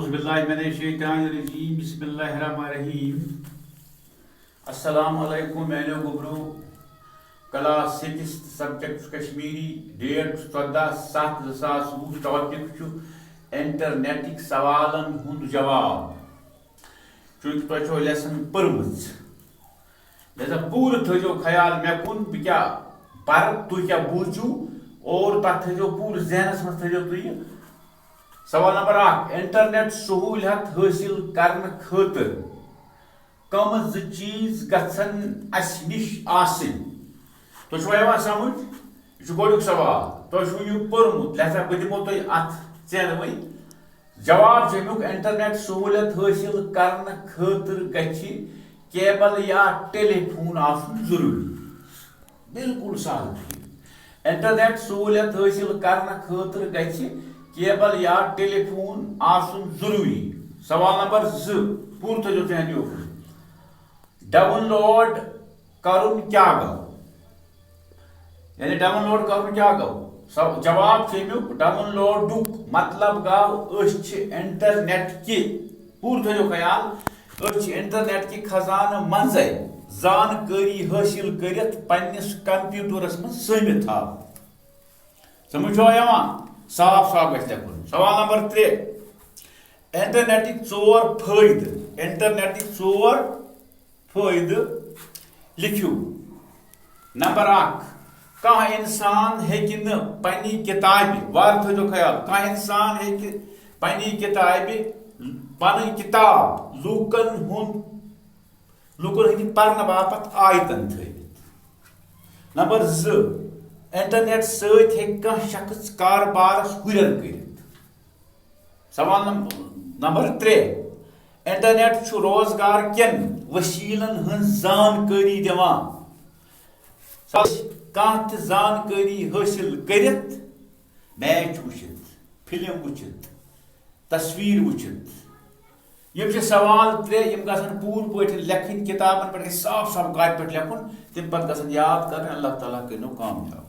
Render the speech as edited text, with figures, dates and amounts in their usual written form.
औज़ुबिल्लाहिमिनश्शैतानिर्रजीम बिस्मिल्लाहिर्रहमानिर्रहीम। अस्सलामु अलैकुम मेनो गुब्रू। Class 6 subject Kashmiri. Date 14/7/2020। Topic इंटरनेटिक सवालन हुंद जवाब। चूंकि तुम लेसन पर्मज लिहाजा पूर थो ख्याल मे कुन बह क्या पर तुम क्या बूझू और तथ थो पूर जहनस मज थो तुम। सवाल नंबर 1, इंटरनेट सहूलियत हासिल करने खातिर कम चीज गसन अस निश आसिन। तो समझ यह गोड़ुक सवाल तुम यह पोर्मुत लिहाजा बह दिमो तुम अत चेन जवाब अमुक इंटरनेट सहूलियत हासिल करने खातिर गछि केबल या टेलीफोन आसन जरूरी। बिल्कुल सहल। इंटरनेट सहूलियत हासिल करने खातिर गछि केबल या टेलीफोन आसन जरूरी। सवाल नंबर 2 पूर थो चहनो डाउनलोड करुन क्या गो, यानी डाउनलोड करुन क्या गो। जवाब अमुक डाउनलोडुक मतलब गो इंटरनेट कि पूर थो ख्याल इंटरनेट कि खजान मज जानकारी हासिल कर पन्निस कंप्यूटरस में समित था। समझो साफ साफ गु। सवाल नंबर 3, इंटरनेटिक 4 फायदे। इंटरनेटिक 4 फायदे लिखियो। नंबर 1, कह इंसान हेकि न पन्नी किताबि वार थो ख्याल कह इंसान हेकि पन्नी किताबि पन किताब लूकन हंद पढ़ने बापत आयतन थवित। नंबर 2, इंटरनेट सत कह शख्स कारबारस हुरन कर। सवाल नंबर 3, इंटरनेट रोजगार केन वसीलन हंज जानकारी दिवान। कह जानकारी हासिल कर मैच वुचित, फिल्म वुचित, तस्वीर वुचित। यम सवाल 3 यम गसन पूर पे लेखन किताबन पे साफ साफ काट पे लेखन तम पे याद कर। अल्लाह ताला करो कामयाब।